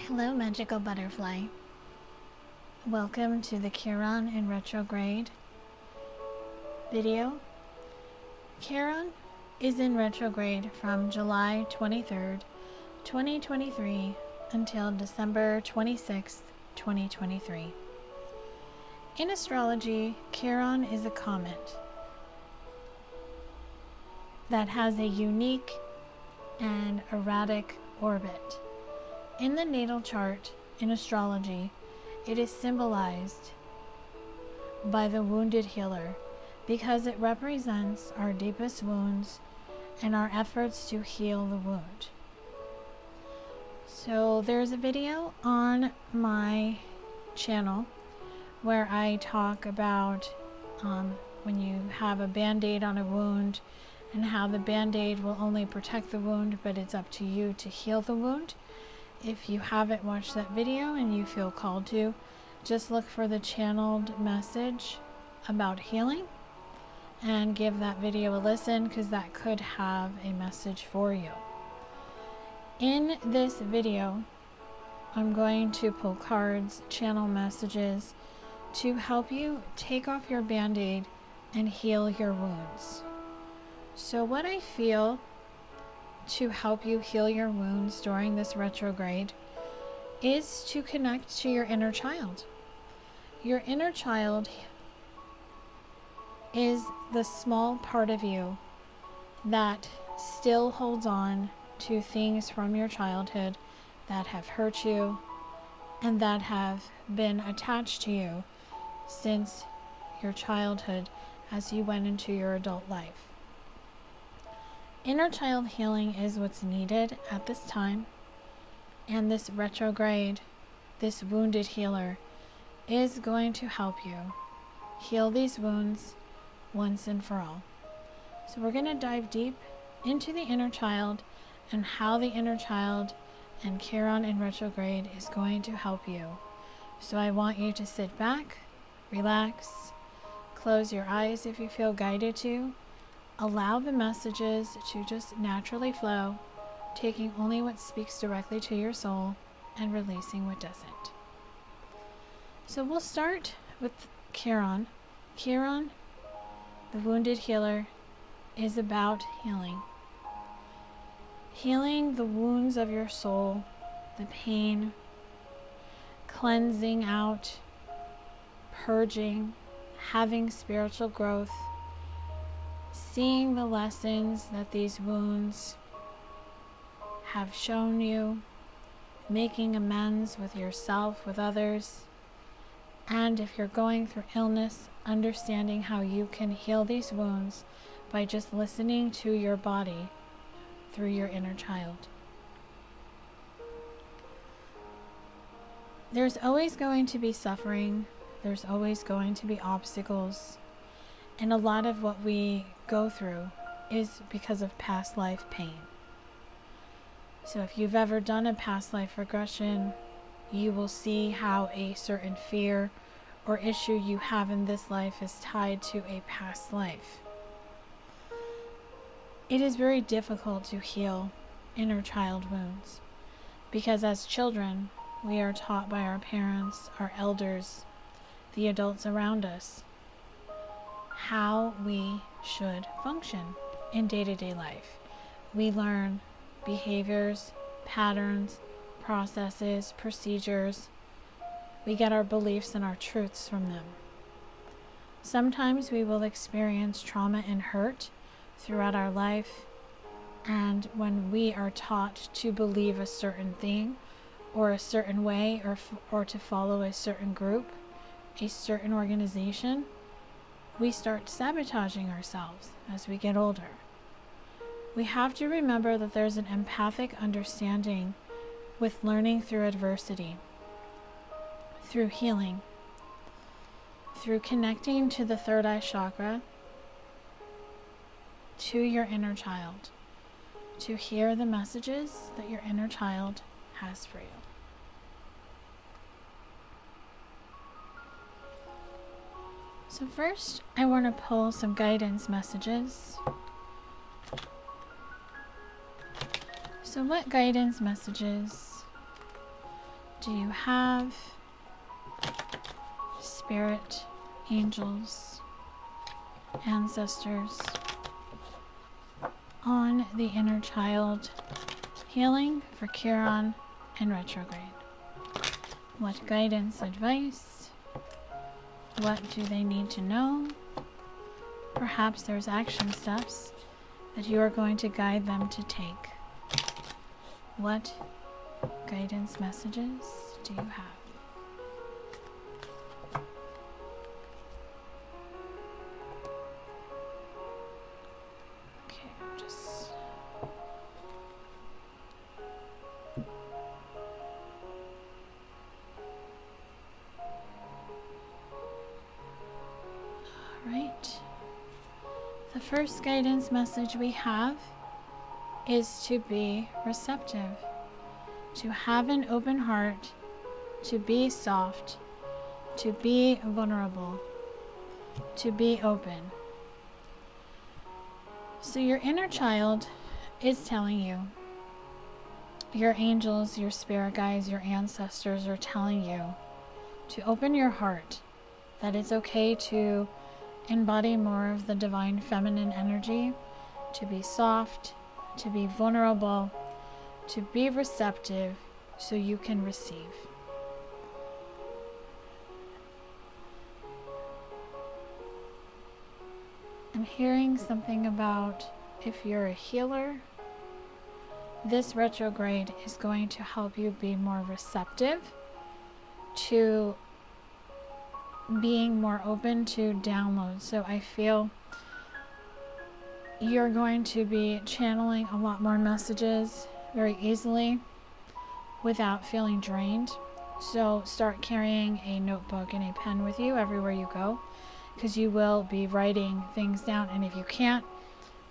Hello, magical butterfly. Welcome to the Chiron in Retrograde video. Chiron is in retrograde from July 23rd, 2023 until December 26th, 2023. In astrology, Chiron is a comet that has a unique and erratic orbit. In the natal chart, in astrology, it is symbolized by the wounded healer because it represents our deepest wounds and our efforts to heal the wound. So there's a video on my channel where I talk about when you have a band-aid on a wound and how the band-aid will only protect the wound, but it's up to you to heal the wound. If you haven't watched that video and you feel called to, just look for the channeled message about healing and give that video a listen, because that could have a message for you. In this video, I'm going to pull cards, channel messages to help you take off your band-aid and heal your wounds. So what I feel to help you heal your wounds during this retrograde is to connect to your inner child. Your inner child is the small part of you that still holds on to things from your childhood that have hurt you and that have been attached to you since your childhood as you went into your adult life. Inner child healing is what's needed at this time, and this retrograde, this wounded healer, is going to help you heal these wounds once and for all. So we're going to dive deep into the inner child and how the inner child and Chiron in retrograde is going to help you. So I want you to sit back, relax, close your eyes if you feel guided to. Allow the messages to just naturally flow, taking only what speaks directly to your soul and releasing what doesn't. So we'll start with Chiron. Chiron, the wounded healer, is about healing. Healing the wounds of your soul, the pain, cleansing out, purging, having spiritual growth, seeing the lessons that these wounds have shown you, making amends with yourself, with others, and if you're going through illness, understanding how you can heal these wounds by just listening to your body through your inner child. There's always going to be suffering, there's always going to be obstacles, and a lot of what we go through is because of past life pain. So if you've ever done a past life regression, you will see how a certain fear or issue you have in this life is tied to a past life. It is very difficult to heal inner child wounds because as children, we are taught by our parents, our elders, the adults around us, how we should function in day-to-day life. We learn behaviors, patterns, processes, procedures. We get our beliefs and our truths from them. Sometimes we will experience trauma and hurt throughout our life, and when we are taught to believe a certain thing or a certain way or to follow a certain group, a certain organization, we start sabotaging ourselves as we get older. We have to remember that there's an empathic understanding with learning through adversity, through healing, through connecting to the third eye chakra, to your inner child, to hear the messages that your inner child has for you. So first, I want to pull some guidance messages. So what guidance messages do you have spirit, angels, ancestors on the inner child healing for Chiron and retrograde? What guidance, advice? What do they need to know? Perhaps there's action steps that you are going to guide them to take. What guidance messages do you have? The first guidance message we have is to be receptive, to have an open heart, to be soft, to be vulnerable, to be open. So your inner child is telling you, your angels, your spirit guides, your ancestors are telling you to open your heart, that it's okay to embody more of the divine feminine energy, to be soft, to be vulnerable, to be receptive so you can receive. I'm hearing something about if you're a healer, this retrograde is going to help you be more receptive to being more open to downloads. So I feel you're going to be channeling a lot more messages very easily without feeling drained. So start carrying a notebook and a pen with you everywhere you go, because you will be writing things down, and if you can't,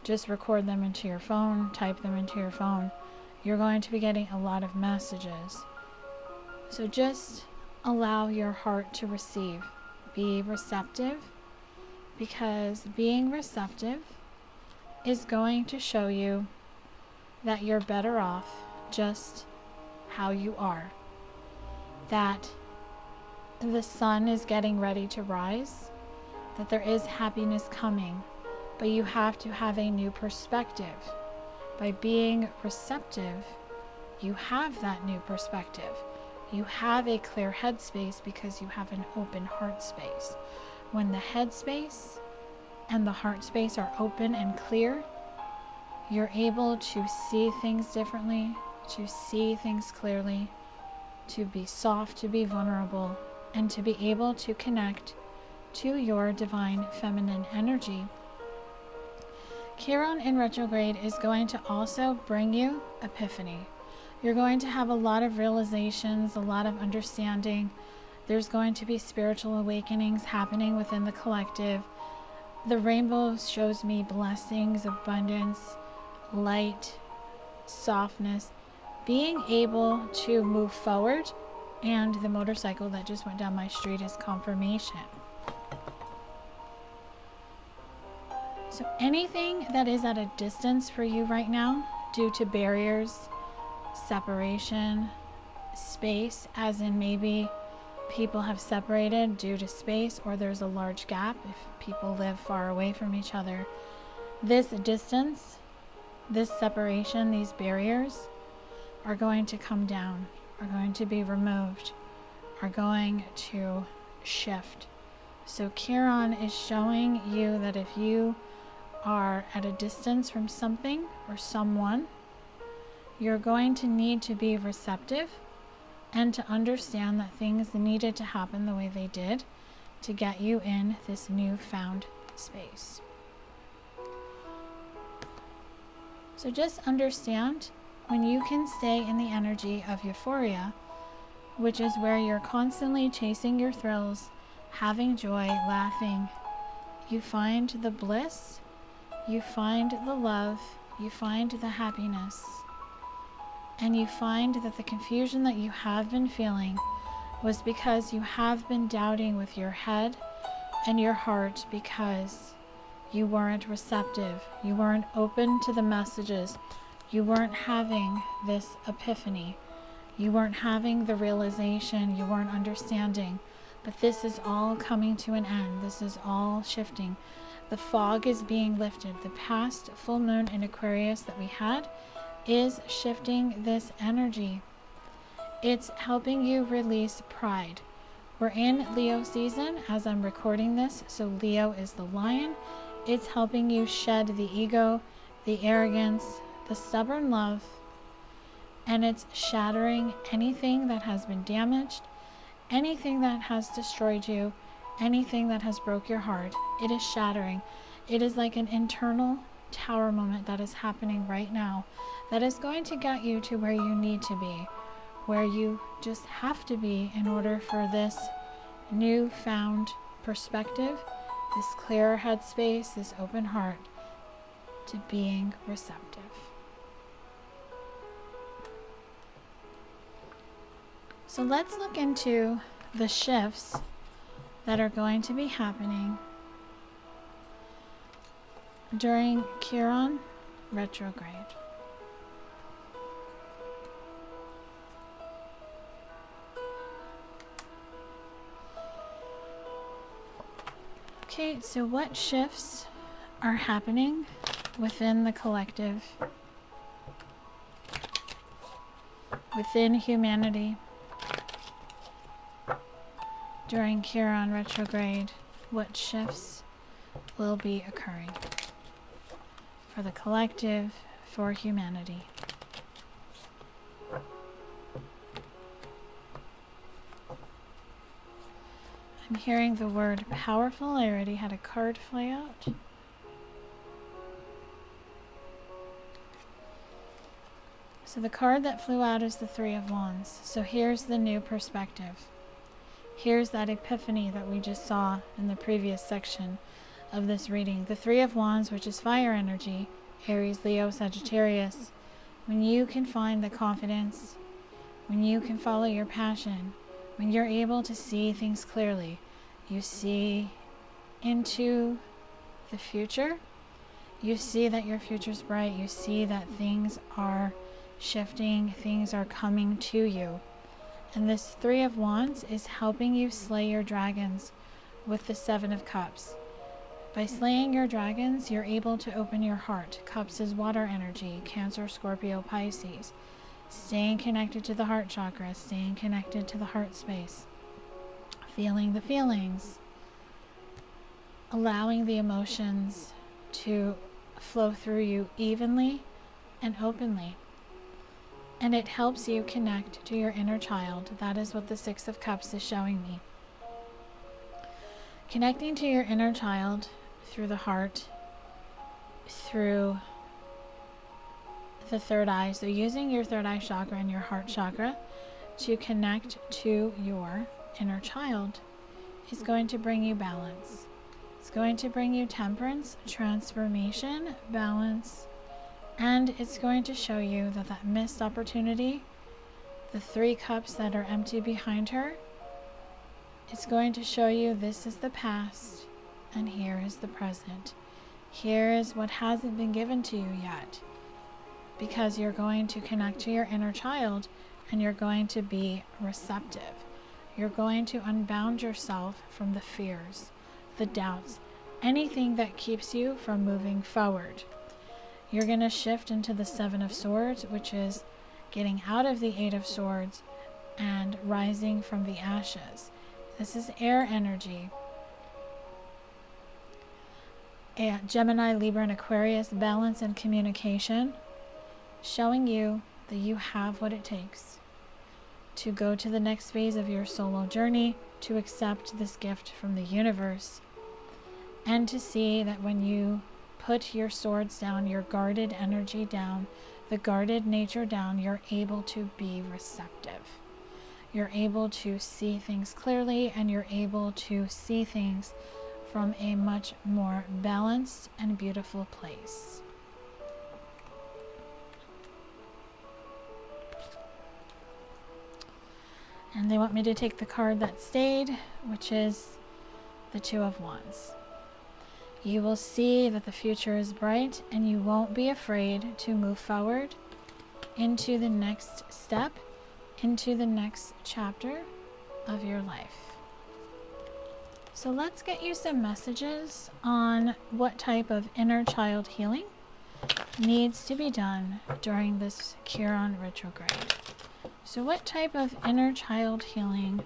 just record them into your phone, type them into your phone. You're going to be getting a lot of messages. So just allow your heart to receive. Be receptive, because being receptive is going to show you that you're better off just how you are. That the sun is getting ready to rise, that there is happiness coming, but you have to have a new perspective. By being receptive, you have that new perspective. You have a clear headspace because you have an open heart space. When the headspace and the heart space are open and clear, you're able to see things differently, to see things clearly, to be soft, to be vulnerable, and to be able to connect to your divine feminine energy. Chiron in retrograde is going to also bring you epiphany. You're going to have a lot of realizations, a lot of understanding. There's going to be spiritual awakenings happening within the collective. The rainbow shows me blessings, abundance, light, softness, being able to move forward, and the motorcycle that just went down my street is confirmation. So anything that is at a distance for you right now due to barriers, separation, space, as in maybe people have separated due to space, or there's a large gap if people live far away from each other. This distance, this separation, these barriers are going to come down, are going to be removed, are going to shift. So Chiron is showing you that if you are at a distance from something or someone, you're going to need to be receptive and to understand that things needed to happen the way they did to get you in this newfound space. So just understand, when you can stay in the energy of euphoria, which is where you're constantly chasing your thrills, having joy, laughing, you find the bliss, you find the love, you find the happiness, and you find that the confusion that you have been feeling was because you have been doubting with your head and your heart, because you weren't receptive, you weren't open to the messages, you weren't having this epiphany, You weren't having the realization, you weren't understanding. But this is all coming to an end. This is all shifting. The fog is being lifted. The past full moon in Aquarius that we had is shifting this energy. It's helping you release pride. We're in Leo season as I'm recording this, so Leo is the lion. It's helping you shed the ego, the arrogance, the stubborn love, and it's shattering anything that has been damaged, anything that has destroyed you, anything that has broke your heart. It is shattering. It is like an internal tower moment that is happening right now that is going to get you to where you need to be, where you just have to be in order for this newfound perspective, this clearer headspace, this open heart to being receptive. So let's look into the shifts that are going to be happening during Chiron retrograde. Okay, so what shifts are happening within the collective, within humanity during Chiron retrograde? What shifts will be occurring for the collective, for humanity? I'm hearing the word powerful. I already had a card fly out. So the card that flew out is the Three of Wands. So here's the new perspective. Here's that epiphany that we just saw in the previous section of this reading. The Three of Wands, which is fire energy, Aries, Leo, Sagittarius. When you can find the confidence, when you can follow your passion, when you're able to see things clearly, you see into the future, you see that your future's bright, you see that things are shifting, things are coming to you. And this Three of Wands is helping you slay your dragons with the Seven of Cups. By slaying your dragons, you're able to open your heart. Cups is water energy, Cancer, Scorpio, Pisces. Staying connected to the heart chakra, staying connected to the heart space, feeling the feelings, allowing the emotions to flow through you evenly and openly. And it helps you connect to your inner child. That is what the Six of Cups is showing me. Connecting to your inner child through the heart, through the third eye. So using your third eye chakra and your heart chakra to connect to your inner child is going to bring you balance. It's going to bring you temperance, transformation, balance, and it's going to show you that that missed opportunity, the Three Cups that are empty behind her, it's going to show you this is the past and here is the present. Here is what hasn't been given to you yet. Because you're going to connect to your inner child and you're going to be receptive. You're going to unbound yourself from the fears, the doubts, anything that keeps you from moving forward. You're going to shift into the Seven of Swords, which is getting out of the Eight of Swords and rising from the ashes. This is air energy. Gemini, Libra, and Aquarius, balance and communication, showing you that you have what it takes to go to the next phase of your solo journey, to accept this gift from the universe, and to see that when you put your swords down, your guarded energy down, the guarded nature down, you're able to be receptive. You're able to see things clearly, and you're able to see things from a much more balanced and beautiful place. And they want me to take the card that stayed, which is the Two of Wands. You will see that the future is bright and you won't be afraid to move forward into the next step into the next chapter of your life. So let's get you some messages on what type of inner child healing needs to be done during this Chiron retrograde. So what type of inner child healing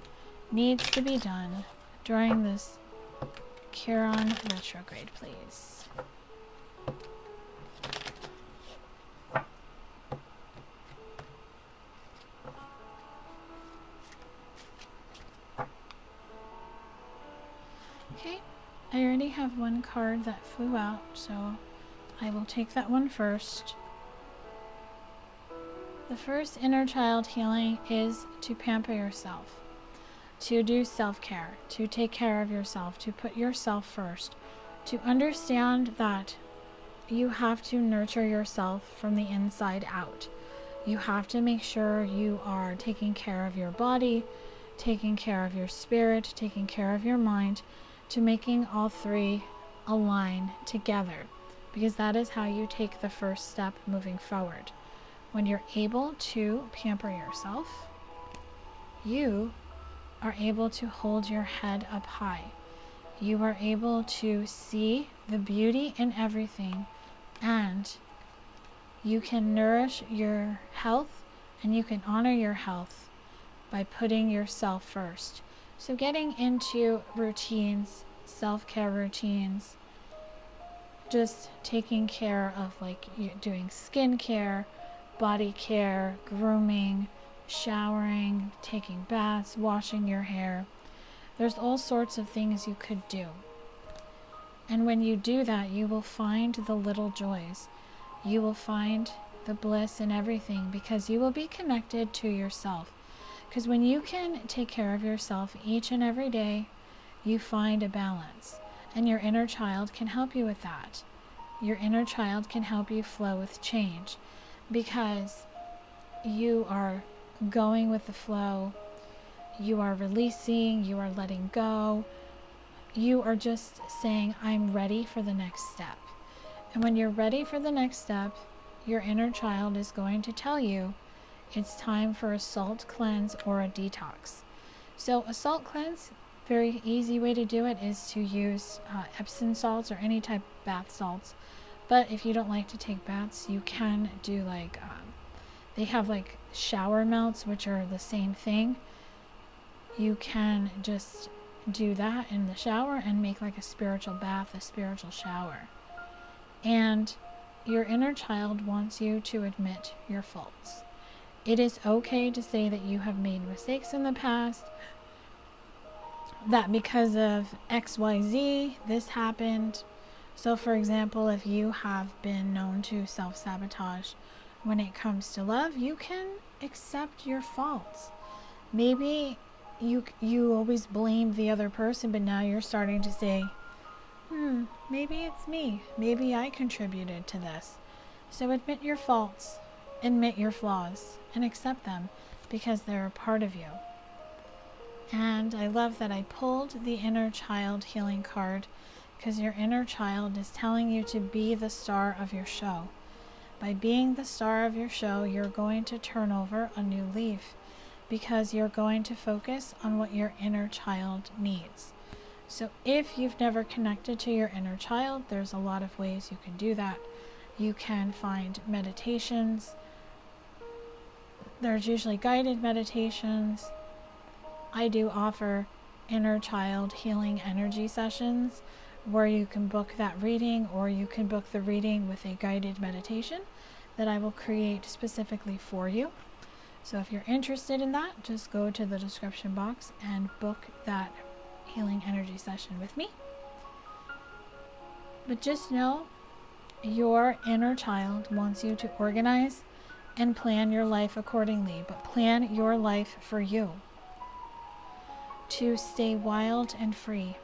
needs to be done during this Chiron retrograde, please? Okay, I already have one card that flew out, so I will take that one first. The first inner child healing is to pamper yourself, to do self-care, to take care of yourself, to put yourself first, to understand that you have to nurture yourself from the inside out. You have to make sure you are taking care of your body, taking care of your spirit, taking care of your mind, to making all three align together, because that is how you take the first step moving forward. When you're able to pamper yourself, you are able to hold your head up high. You are able to see the beauty in everything, and you can nourish your health and you can honor your health by putting yourself first. So getting into routines, self-care routines, just taking care of like doing skincare, body care, grooming, showering, taking baths, washing your hair. There's all sorts of things you could do. And when you do that, you will find the little joys. You will find the bliss in everything, because you will be connected to yourself. Because when you can take care of yourself each and every day, you find a balance. And your inner child can help you with that. Your inner child can help you flow with change, because you are going with the flow. You are releasing, you are letting go. You are just saying, I'm ready for the next step. And when you're ready for the next step, your inner child is going to tell you it's time for a salt cleanse or a detox. So a salt cleanse, very easy way to do it is to use Epsom salts or any type of bath salts. But if you don't like to take baths, you can do like, they have like shower melts, which are the same thing. You can just do that in the shower and make like a spiritual bath, a spiritual shower. And your inner child wants you to admit your faults. It is okay to say that you have made mistakes in the past, that because of XYZ, this happened. So for example, if you have been known to self-sabotage when it comes to love, you can accept your faults. Maybe you always blame the other person, but now you're starting to say, maybe it's me. Maybe I contributed to this. So admit your faults, admit your flaws, and accept them, because they're a part of you. And I love that I pulled the inner child healing card, because your inner child is telling you to be the star of your show. By being the star of your show, you're going to turn over a new leaf, because you're going to focus on what your inner child needs. So if you've never connected to your inner child, there's a lot of ways you can do that. You can find meditations. There's usually guided meditations. I do offer inner child healing energy sessions where you can book that reading, or you can book the reading with a guided meditation that I will create specifically for you. So if you're interested in that, just go to the description box and book that healing energy session with me. But just know your inner child wants you to organize and plan your life accordingly, but plan your life for you. To stay wild and free,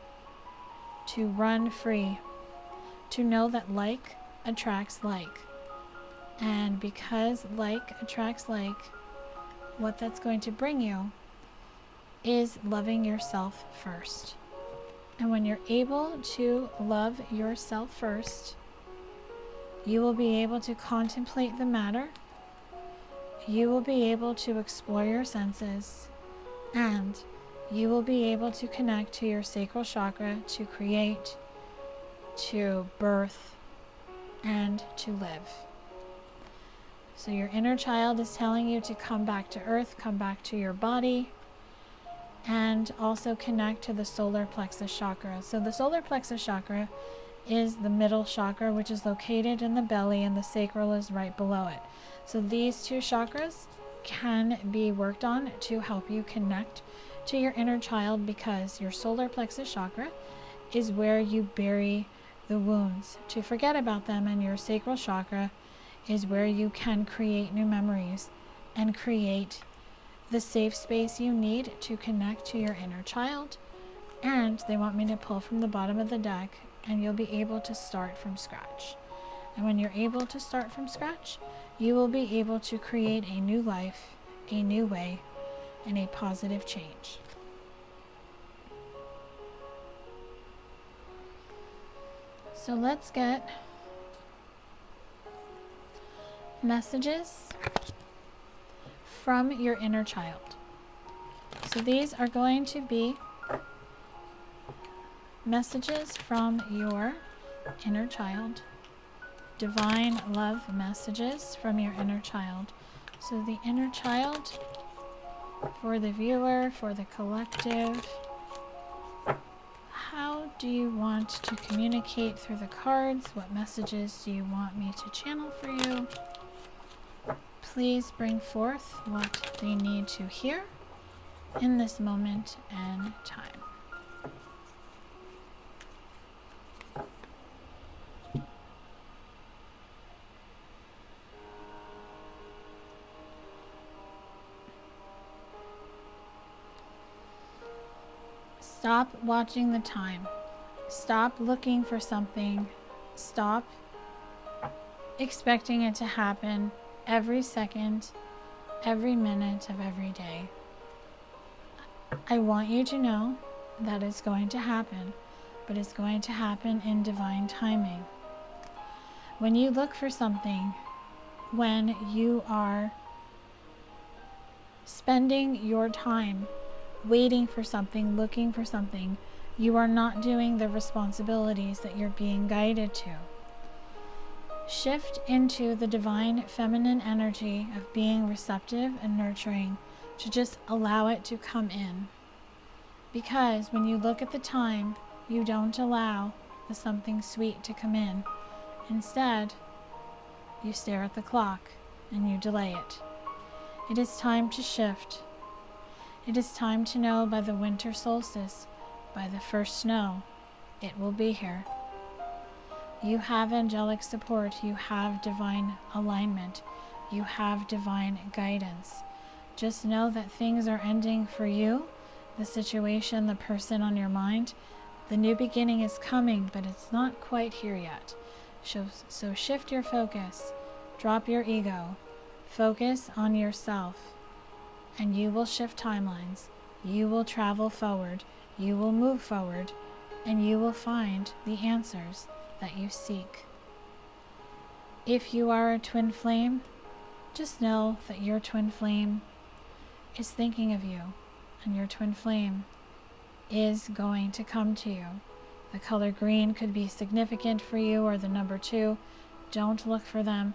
to run free, to know that like attracts like. And because like attracts like, what that's going to bring you is loving yourself first. And when you're able to love yourself first, you will be able to contemplate the matter. you will be able to explore your senses, and you will be able to connect to your sacral chakra to create, to birth, and to live. So your inner child is telling you to come back to earth, come back to your body, and also connect to the solar plexus chakra. So the solar plexus chakra is the middle chakra, which is located in the belly, and the sacral is right below it. So these two chakras can be worked on to help you connect to your inner child, because your solar plexus chakra is where you bury the wounds to forget about them, and your sacral chakra is where you can create new memories and create the safe space you need to connect to your inner child. And they want me to pull from the bottom of the deck, and you'll be able to start from scratch. And when you're able to start from scratch, you will be able to create a new life, a new way, and a positive change. So let's get messages from your inner child. So these are going to be messages from your inner child. Divine love messages from your inner child. So the inner child, for the viewer, for the collective, how do you want to communicate through the cards? What messages do you want me to channel for you? Please bring forth what they need to hear in this moment and time. Stop watching the time. Stop looking for something. Stop expecting it to happen every second, every minute of every day. I want you to know that it's going to happen, but it's going to happen in divine timing. When you look for something, when you are spending your time waiting for something, looking for something, you are not doing the responsibilities that you're being guided to. Shift into the divine feminine energy of being receptive and nurturing, to just allow it to come in. Because when you look at the time, you don't allow the something sweet to come in. Instead, you stare at the clock and you delay it. It is time to shift. It is time to know by the winter solstice, by the first snow, it will be here. You have angelic support. You have divine alignment. You have divine guidance. Just know that things are ending for you, the situation, the person on your mind. The new beginning is coming, but it's not quite here yet. So shift your focus. Drop your ego. Focus on yourself. And you will shift timelines. You will travel forward. You will move forward. And you will find the answers that you seek. If you are a twin flame, just know that your twin flame is thinking of you, and your twin flame is going to come to you. The color green could be significant for you, or the number 2. Don't look for them.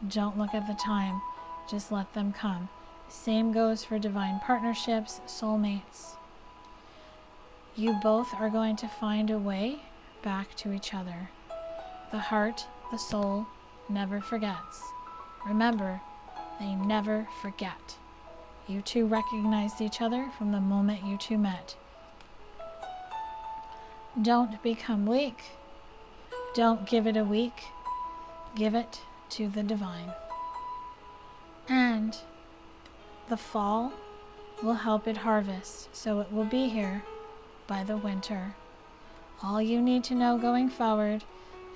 Don't look at the time. Just let them come. Same goes for divine partnerships, soulmates. You both are going to find a way back to each other. The heart, the soul, never forgets. Remember, they never forget. You two recognized each other from the moment you two met. Don't become weak. Don't give it a week. Give it to the divine. And the fall will help it harvest, so it will be here by the winter. All you need to know going forward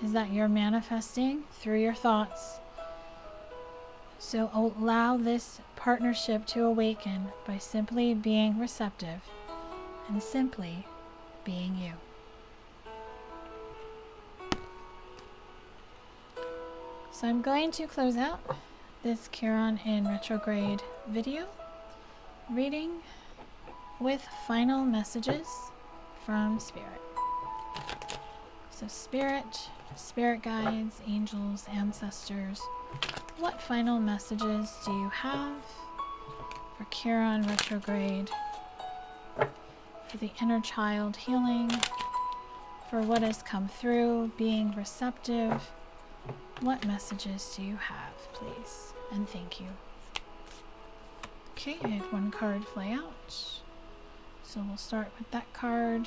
is that you're manifesting through your thoughts. So allow this partnership to awaken by simply being receptive and simply being you. So I'm going to close out this Chiron in retrograde video reading with final messages from Spirit. So Spirit guides, angels, ancestors, what final messages do you have for Chiron retrograde, for the inner child healing, for what has come through, being receptive? What messages do you have, please? And thank you. Okay, I had one card fly out. So we'll start with that card.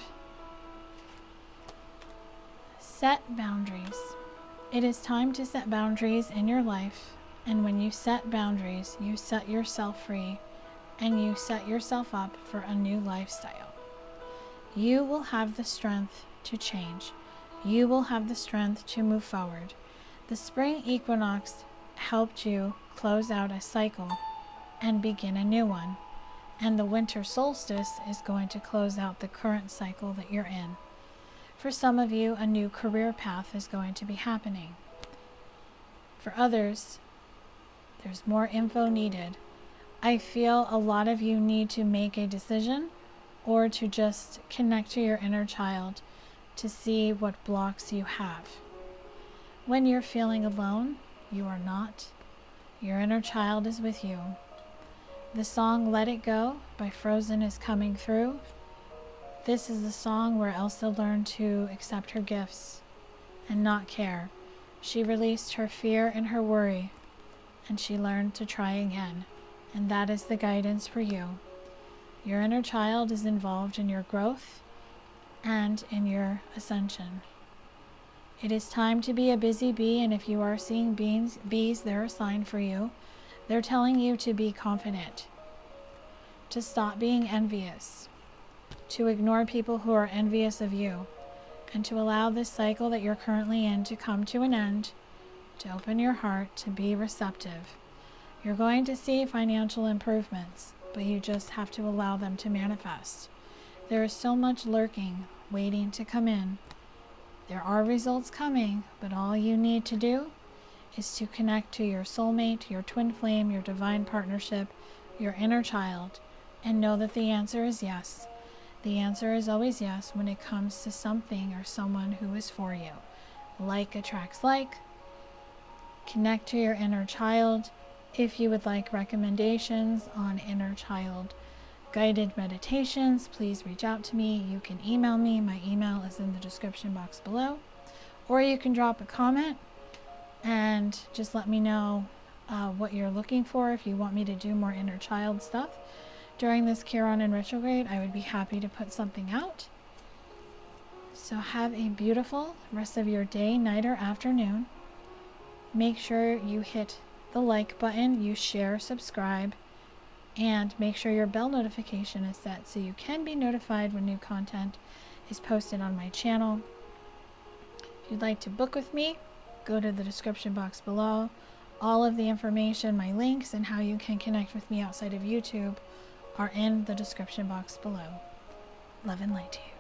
Set boundaries. It is time to set boundaries in your life. And when you set boundaries, you set yourself free and you set yourself up for a new lifestyle. You will have the strength to change. You will have the strength to move forward. The spring equinox helped you close out a cycle and begin a new one. And the winter solstice is going to close out the current cycle that you're in. For some of you, a new career path is going to be happening. For others, there's more info needed. I feel a lot of you need to make a decision or to just connect to your inner child to see what blocks you have. When you're feeling alone, you are not. Your inner child is with you. The song Let It Go by Frozen is coming through. This is the song where Elsa learned to accept her gifts and not care. She released her fear and her worry, and she learned to try again. And that is the guidance for you. Your inner child is involved in your growth and in your ascension. It is time to be a busy bee, and if you are seeing bees, they're a sign for you. They're telling you to be confident, to stop being envious, to ignore people who are envious of you, and to allow this cycle that you're currently in to come to an end, to open your heart, to be receptive. You're going to see financial improvements, but you just have to allow them to manifest. There is so much lurking, waiting to come in. There are results coming, but all you need to do is to connect to your soulmate, your twin flame, your divine partnership, your inner child, and know that the answer is yes. The answer is always yes when it comes to something or someone who is for you. Like attracts like. Connect to your inner child. If you would like recommendations on inner child guided meditations, please reach out to me. You can email me. My email is in the description box below. Or you can drop a comment and just let me know what you're looking for. If you want me to do more inner child stuff during this Chiron in retrograde, I would be happy to put something out. So have a beautiful rest of your day, night, or afternoon. Make sure you hit the like button, you share, subscribe, and make sure your bell notification is set so you can be notified when new content is posted on my channel. If you'd like to book with me, go to the description box below. All of the information, my links, and how you can connect with me outside of YouTube are in the description box below. Love and light to you.